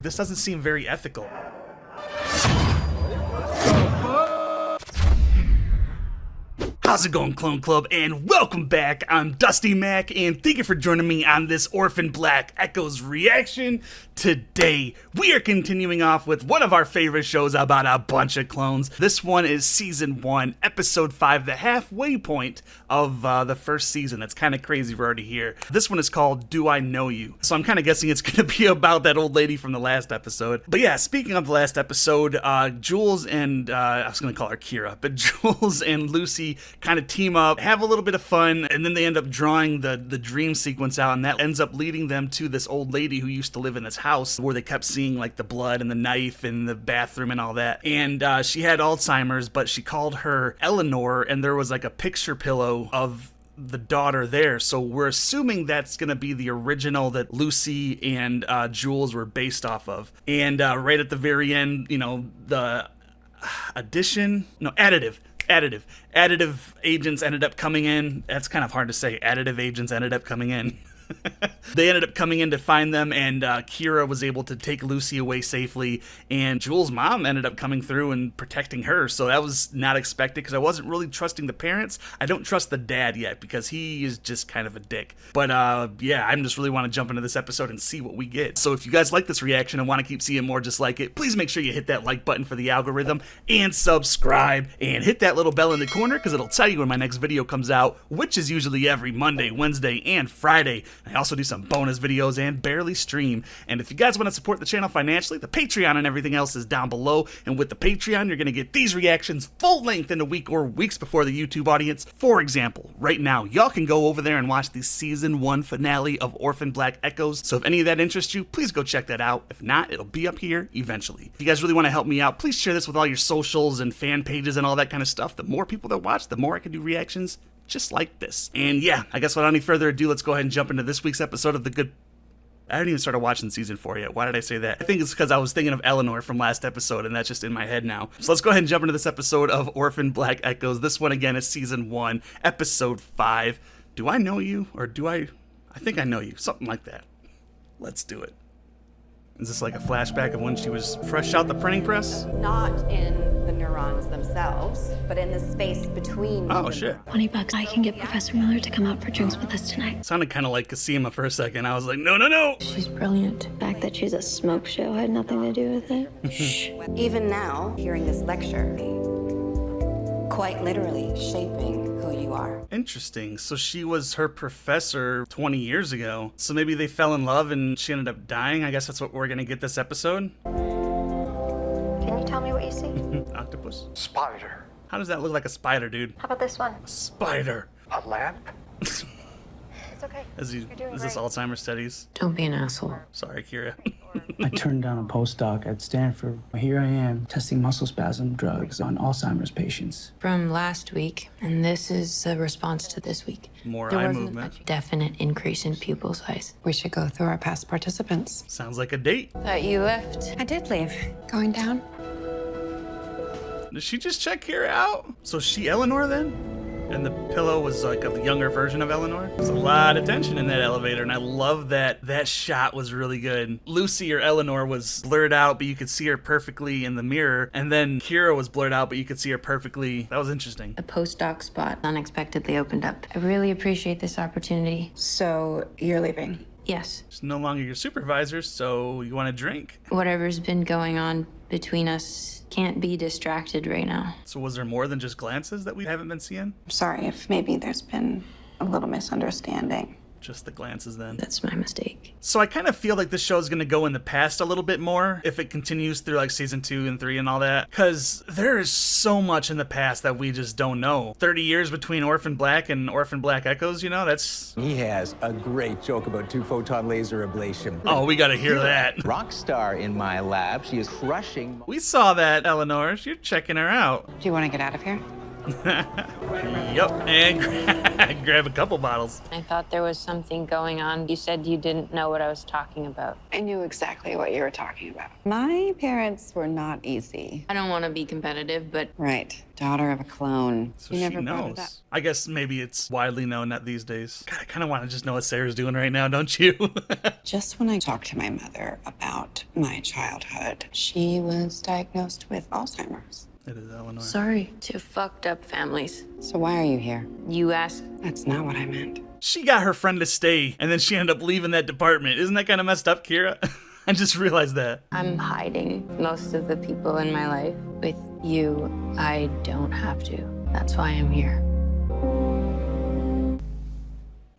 this doesn't seem very ethical. How's it going, Clone Club? And welcome back. I'm Dusty Mac, and thank you for joining me on this Orphan Black Echoes reaction. Today, we are continuing off with one of our favorite shows about a bunch of clones. This one is Season 1, Episode 5, the halfway point of the first season. That's kind of crazy, we're already here. This one is called Do I Know You? So I'm kind of guessing it's going to be about that old lady from the last episode. But yeah, speaking of the last episode, Jules and, I was going to call her Kira, but Jules and Lucy kind of team up, have a little bit of fun, and then they end up drawing the dream sequence out, and that ends up leading them to this old lady who used to live in this house where they kept seeing like the blood and the knife in the bathroom and all that. And she had Alzheimer's, but she called her Eleanor, and there was like a picture pillow of the daughter there, so we're assuming that's gonna be the original that Lucy and Jules were based off of. And right at the very end, you know, the additive agents ended up coming in. That's kind of hard to say. Additive agents ended up coming in. They ended up coming in to find them, and Kira was able to take Lucy away safely, and Jules' mom ended up coming through and protecting her, so that was not expected because I wasn't really trusting the parents. I don't trust the dad yet because he is just kind of a dick. But yeah, I just really want to jump into this episode and see what we get. So if you guys like this reaction and want to keep seeing more just like it, please make sure you hit that like button for the algorithm and subscribe and hit that little bell in the corner because it'll tell you when my next video comes out, which is usually every Monday, Wednesday, and Friday. I also do some bonus videos and barely stream. And if you guys want to support the channel financially, the Patreon and everything else is down below. And with the Patreon, you're going to get these reactions full length in a week or weeks before the YouTube audience. For example, right now, y'all can go over there and watch the Season 1 finale of Orphan Black Echoes. So if any of that interests you, please go check that out. If not, it'll be up here eventually. If you guys really want to help me out, please share this with all your socials and fan pages and all that kind of stuff. The more people that watch, the more I can do reactions just like this. And yeah, I guess without any further ado, let's go ahead and jump into this week's episode of The Good... I haven't even started watching Season 4 yet. Why did I say that? I think it's because I was thinking of Eleanor from last episode, and that's just in my head now. So let's go ahead and jump into this episode of Orphan Black Echoes. This one, again, is Season 1, Episode 5. Do I know you? Or do I think I know you. Something like that. Let's do it. Is this like a flashback of when she was fresh out the printing press? Not in the neurons themselves, but in the space between. Oh, shit. $20. I can get Professor Miller to come out for drinks with us tonight. Sounded kind of like Kasima for a second. I was like, no, no, no. She's brilliant. The fact that she's a smoke show had nothing to do with it. Shh. Even now, hearing this lecture, quite literally shaping who you are. Interesting. So she was her professor 20 years ago. So maybe they fell in love and she ended up dying. I guess that's what we're gonna get this episode. Can you tell me what you see? Octopus. Spider. How does that look like a spider, dude? How about this one? A spider. A lamp? It's okay. Is You're doing this great. Alzheimer's studies? Don't be an asshole. Sorry, Kira. I turned down a postdoc at Stanford. Here I am, testing muscle spasm drugs on Alzheimer's patients. From last week, and this is the response to this week. More There eye wasn't movement. a definite increase in pupil size. We should go through our past participants. Sounds like a date. Thought you left. I did leave. Going down? Did she just check Kira out? So is she Eleanor then? And the pillow was like a younger version of Eleanor. There's a lot of tension in that elevator, and I love that that shot was really good. Lucy or Eleanor was blurred out, but you could see her perfectly in the mirror, and then Kira was blurred out, but you could see her perfectly. That was interesting. A postdoc spot unexpectedly opened up. I really appreciate this opportunity. So you're leaving? Yes. She's no longer your supervisor, so you want to drink? Whatever's been going on between us can't be distracted right now. So was there more than just glances that we haven't been seeing? I'm sorry if maybe there's been a little misunderstanding. Just the glances then. That's my mistake. So I kind of feel like this show is going to go in the past a little bit more if it continues through like season 2 and 3 and all that. Because there is so much in the past that we just don't know. 30 years between Orphan Black and Orphan Black Echoes, you know, that's... He has a great joke about two-photon laser ablation. Oh, we got to hear that. Rock star in my lab. She is crushing... We saw that, Eleanor. You're checking her out. Do you want to get out of here? Yup, and grab a couple bottles. I thought there was something going on. You said you didn't know what I was talking about. I knew exactly what you were talking about. My parents were not easy. I don't want to be competitive, but Right. Daughter of a clone. So You she never brought it up. knows. I guess maybe it's widely known that these days. God, I kind of want to just know what Sarah's doing right now, don't you? Just when I talked to my mother about my childhood, she was diagnosed with Alzheimer's. It is Eleanor. sorry to fucked up families. So why are you here? You asked. That's not what I meant. She got her friend to stay, and then she ended up leaving that department. Isn't that kind of messed up, Kira? I just realized that. I'm hiding most of the people in my life. With you, I don't have to. That's why I'm here.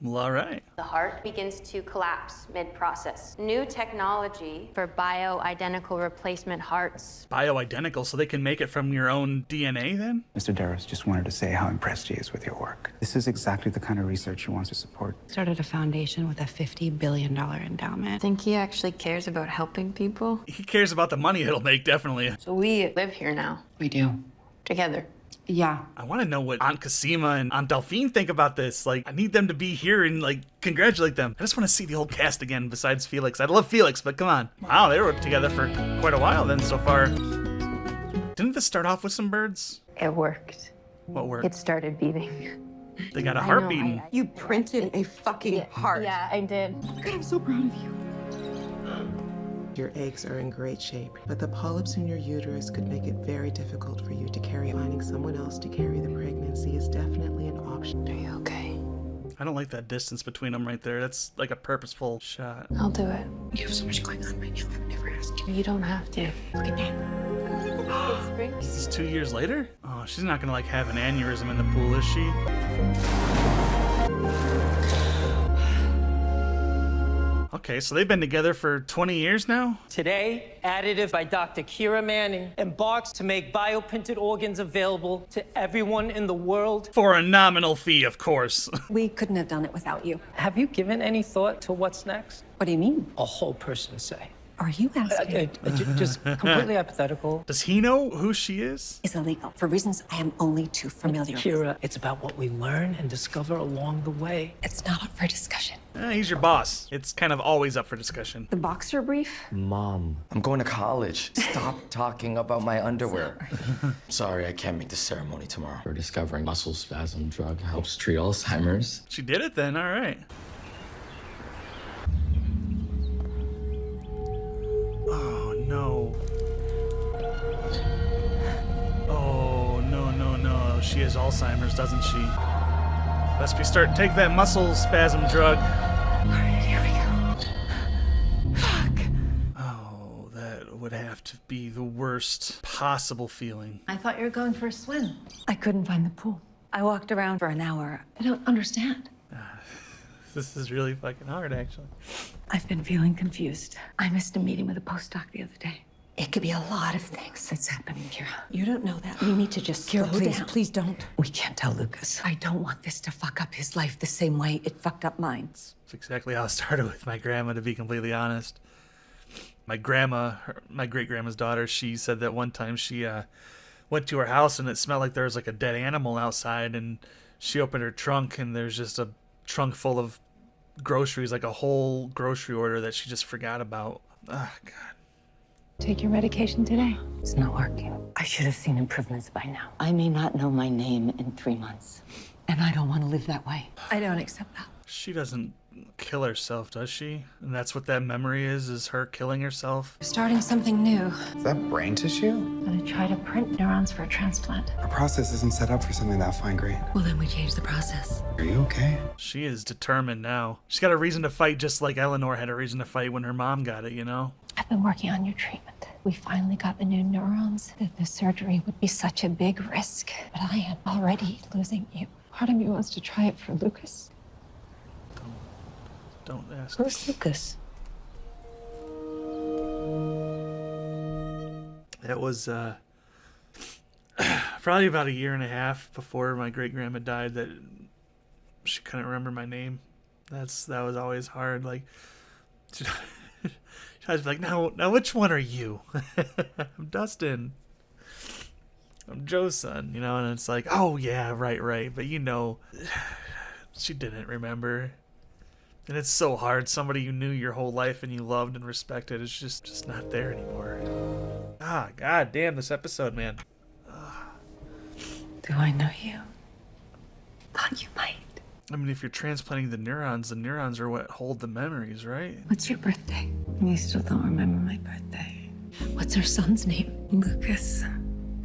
Well, all right. The heart begins to collapse mid-process. New technology For bioidentical replacement hearts. Bioidentical, so they can make it from your own DNA then? Mr. Darrows just wanted to say how impressed he is with your work. This is exactly the kind of research he wants to support. Started a foundation with a $50 billion endowment. Think he actually cares about helping people? He cares about the money it'll make, definitely. So we live here now, We do. together. Yeah. I want to know what Aunt Cosima and Aunt Delphine think about this. Like, I need them to be here and, like, congratulate them. I just want to see the whole cast again besides Felix. I love Felix, but come on. Wow, they were together for quite a while then so far. Didn't this start off with some birds? It worked. What worked? It started beating. They got a heart beating. You printed a fucking heart. Yeah, I did. God, I'm so proud of you. Your eggs are in great shape, but the polyps in your uterus could make it very difficult for you to carry. Finding someone else to carry the pregnancy is definitely an option. Are you okay? I don't like that distance between them right there. That's like a purposeful shot. I'll do it. You have so much going on right now. I would never ask you. You don't have to. Look at that. Is this 2 years later? Oh, she's not gonna like have an aneurysm in the pool, is she? Okay, so they've been together for 20 years now? Today, additive by Dr. Kira Manning embarks to make bioprinted organs available to everyone in the world. For a nominal fee, of course. We couldn't have done it without you. Have you given any thought to what's next? What do you mean? A whole person, say. Are you asking? Just completely hypothetical. Does he know who she is? Is illegal for reasons I am only too familiar with. Kira, it's about what we learn and discover along the way. It's not up for discussion. He's your boss. It's kind of always up for discussion. The boxer brief? Mom, I'm going to college. Stop talking about my underwear. Sorry, I can't make the ceremony tomorrow. We're discovering muscle spasm drug helps treat Alzheimer's. She did it then, all right. Oh, no. Oh, no, no, no. She has Alzheimer's, doesn't she? Must be starting to take that muscle spasm drug. All right, here we go. Fuck. Oh, that would have to be the worst possible feeling. I thought you were going for a swim. I couldn't find the pool. I walked around for an hour. I don't understand. This is really fucking hard, actually. I've been feeling confused. I missed a meeting with a postdoc the other day. It could be a lot of things that's happening, Kira. You don't know that. We need to just slow down. Please don't. We can't tell Lucas. I don't want this to fuck up his life the same way it fucked up mine. It's exactly how it started with my grandma, to be completely honest. My grandma, my great-grandma's daughter, she said that one time she went to her house and it smelled like there was like a dead animal outside, and she opened her trunk and there's just a trunk full of groceries, like a whole grocery order that she just forgot about. Oh, God. Take your medication today. It's not working. I should have seen improvements by now. I may not know my name in 3 months, and I don't want to live that way. I don't accept that. She doesn't kill herself, does she? And that's what that memory is her killing herself? Starting something new. Is that brain tissue? I'm gonna try to print neurons for a transplant. Our process isn't set up for something that fine-grained. Well, then we change the process. Are you okay? She is determined now. She's got a reason to fight, just like Eleanor had a reason to fight when her mom got it, you know? I've been working on your treatment. We finally got the new neurons. That the surgery would be such a big risk, but I am already losing you. Part of me wants to try it for Lucas. Don't ask. Who's Lucas? That was probably about a year and a half before my great-grandma died that she couldn't remember my name. That was always hard. Like, she'd always be like, now which one are you? I'm Dustin. I'm Joe's son, you know, and it's like, oh yeah, right. But you know, she didn't remember. And it's so hard. Somebody you knew your whole life and you loved and respected is just not there anymore. Ah, god damn this episode, man. Do I know you? Thought you might. I mean, if you're transplanting the neurons are what hold the memories, right? What's your birthday? You still don't remember my birthday. What's our son's name? Lucas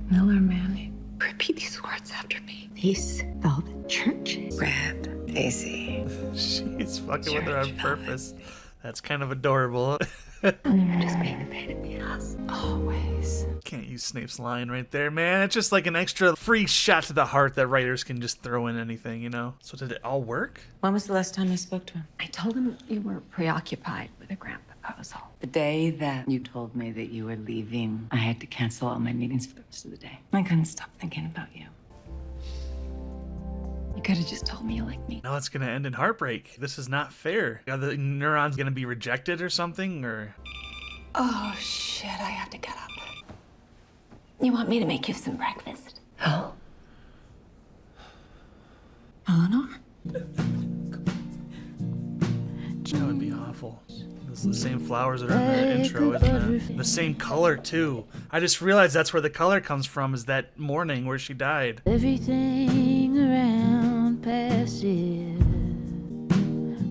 Miller Manning. Repeat these words after me. Peace, Velvet Church. Brad, Daisy. She's fucking with her on purpose. That's kind of adorable. You're just being a pain in the ass. Always. Can't use Snape's line right there, man. It's just like an extra free shot to the heart that writers can just throw in anything, you know? So did it all work? When was the last time I spoke to him? I told him you were preoccupied with a grant proposal. The day that you told me that you were leaving, I had to cancel all my meetings for the rest of the day. I couldn't stop thinking about you. You could have just told me you liked me. Now it's gonna end in heartbreak. This is not fair. Are the neurons gonna be rejected or something, or? Oh, shit, I have to get up. You want me to make you some breakfast? Oh. Eleanor? That would be awful. Those are the same flowers that are in the intro, isn't it? The same color, too. I just realized that's where the color comes from, is that morning where she died. Everything around passive,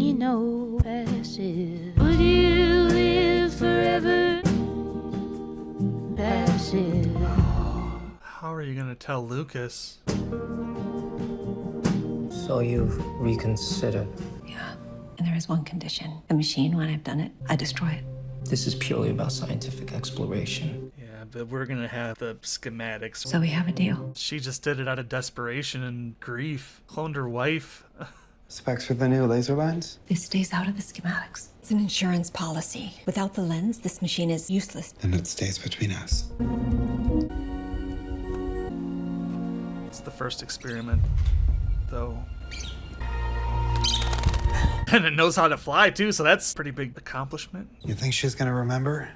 you know, passive. Would you live forever? Passive. How are you gonna tell Lucas? So you've reconsidered. Yeah. And there is one condition. The machine, when I've done it, I destroy it. This is purely about scientific exploration. Yeah, but we're gonna have the schematics. So we have a deal. She just did it out of desperation and grief. Cloned her wife. Specs for the new laser lens? This stays out of the schematics. It's an insurance policy. Without the lens, this machine is useless. And it stays between us. It's the first experiment, though. And it knows how to fly, too, so that's a pretty big accomplishment. You think she's gonna remember?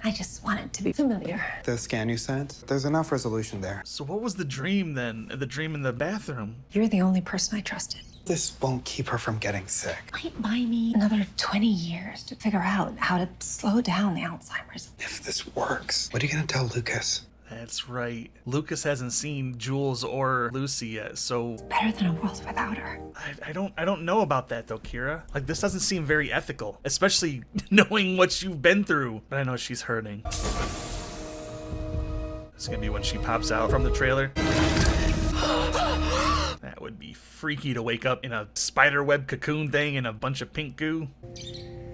I just want it to be familiar. The scan you sent? There's enough resolution there. So what was the dream, then? The dream in the bathroom? You're the only person I trusted. This won't keep her from getting sick. Might buy me another 20 years to figure out how to slow down the Alzheimer's. If this works, what are you gonna tell Lucas? That's right. Lucas hasn't seen Jules or Lucy yet, so better than a world without her. I don't know about that though, Kira. Like, this doesn't seem very ethical, especially knowing what you've been through. But I know she's hurting. It's gonna be when she pops out from the trailer. That would be freaky to wake up in a spider web cocoon thing and a bunch of pink goo.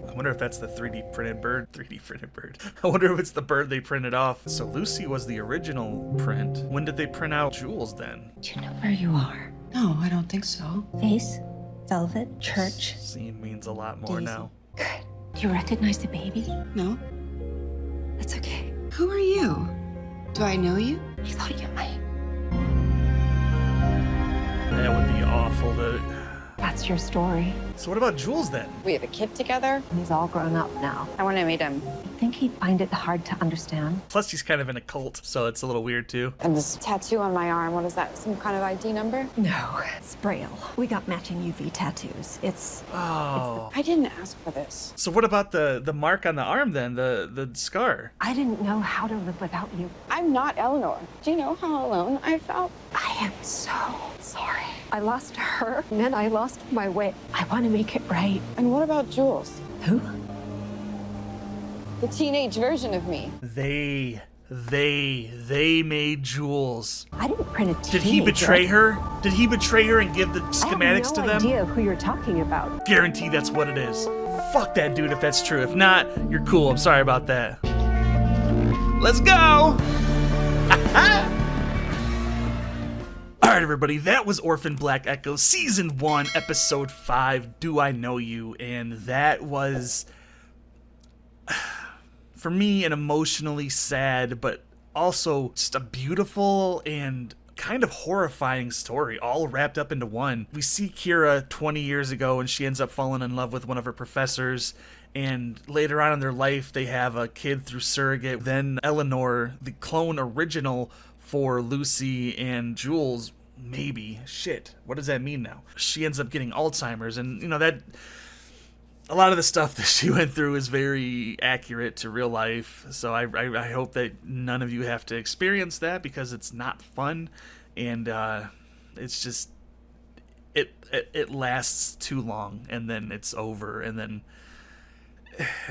I wonder if that's the 3D printed bird. 3D printed bird. I wonder if it's the bird they printed off. So Lucy was the original print. When did they print out Jules then? Do you know where you are? No, I don't think so. Face, Velvet, Church. Scene means a lot more now. Good. Do you recognize the baby? No? That's okay. Who are you? Do I know you? I thought you might. That would be awful to... That's your story. So what about Jules then? We have a kid together. He's all grown up now. I want to meet him. I think he'd find it hard to understand. Plus he's kind of in a cult, so it's a little weird too. And this tattoo on my arm, what is that? Some kind of ID number? No, it's Braille. We got matching UV tattoos. It's... Oh. I didn't ask for this. So what about the mark on the arm then? The scar? I didn't know how to live without you. I'm not Eleanor. Do you know how alone I felt? I am so sorry. I lost her, and then I lost my way. I want to make it right. And what about Jules? Who? The teenage version of me. They made Jules. I didn't print a teenager. Did he betray her? Did he betray her and give the schematics to them? I have no idea who you're talking about. Guarantee that's what it is. Fuck that dude if that's true. If not, you're cool. I'm sorry about that. Let's go! Alright everybody, that was Orphan Black Echo Season 1, Episode 5, Do I Know You? And that was, for me, an emotionally sad, but also just a beautiful and kind of horrifying story, all wrapped up into one. We see Kira 20 years ago and she ends up falling in love with one of her professors, and later on in their life they have a kid through surrogate. Then Eleanor, the clone original, For Lucy and Jules, maybe. Shit, what does that mean now? She ends up getting Alzheimer's, and that a lot of the stuff that she went through is very accurate to real life. So I hope that none of you have to experience that, because it's not fun, and it's just it lasts too long, and then it's over, and then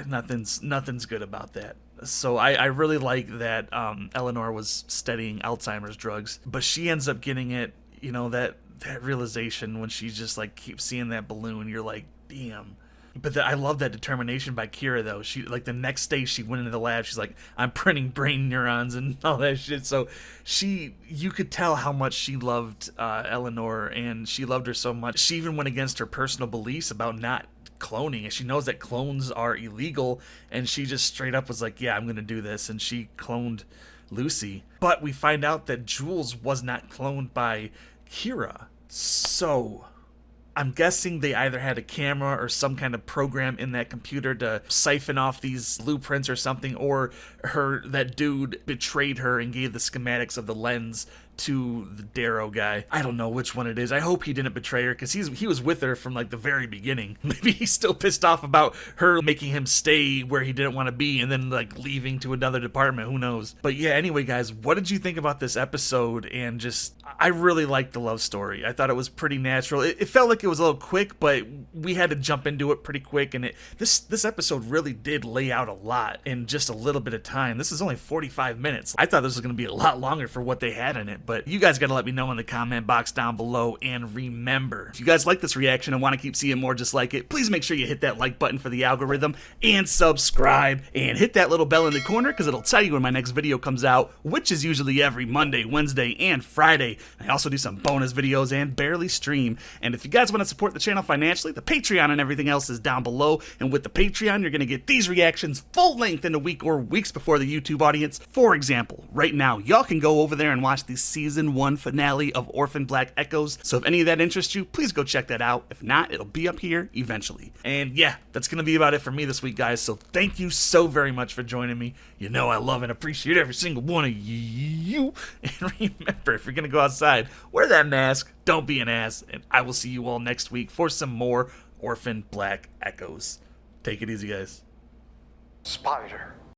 nothing's good about that. So I really like that Eleanor was studying Alzheimer's drugs, but she ends up getting it, that realization when she just like keeps seeing that balloon, you're like, damn. But I love that determination by Kira, though. She, like, the next day she went into the lab, she's like, I'm printing brain neurons and all that shit. So you could tell how much she loved Eleanor, and she loved her so much. She even went against her personal beliefs about not cloning, and she knows that clones are illegal, and she just straight up was like, yeah, I'm gonna do this, and she cloned Lucy. But we find out that Jules was not cloned by Kira. So I'm guessing they either had a camera or some kind of program in that computer to siphon off these blueprints or something, or that dude betrayed her and gave the schematics of the lens to the Darrow guy. I don't know which one it is. I hope he didn't betray her, because he was with her from like the very beginning. Maybe he's still pissed off about her making him stay where he didn't want to be and then like leaving to another department. Who knows? But yeah, anyway, guys, what did you think about this episode? And just, I really liked the love story. I thought it was pretty natural. It felt like it was a little quick, but we had to jump into it pretty quick, and this episode really did lay out a lot in just a little bit of time. This is only 45 minutes. I thought this was going to be a lot longer for what they had in it. But you guys got to let me know in the comment box down below. And remember, if you guys like this reaction and want to keep seeing more just like it, please make sure you hit that like button for the algorithm and subscribe, and hit that little bell in the corner, because it'll tell you when my next video comes out, which is usually every Monday, Wednesday, and Friday. I also do some bonus videos and barely stream. And if you guys want to support the channel financially, the Patreon and everything else is down below. And with the Patreon, you're going to get these reactions full length in a week or weeks before the YouTube audience. For example, right now, y'all can go over there and watch the Season 1 finale of Orphan Black Echoes. So if any of that interests you, please go check that out. If not, it'll be up here eventually. And yeah, that's going to be about it for me this week, guys. So thank you so very much for joining me. You know I love and appreciate every single one of you. And remember, if you're going to go outside, wear that mask, don't be an ass, and I will see you all next week for some more Orphan Black Echoes. Take it easy, guys. Spider.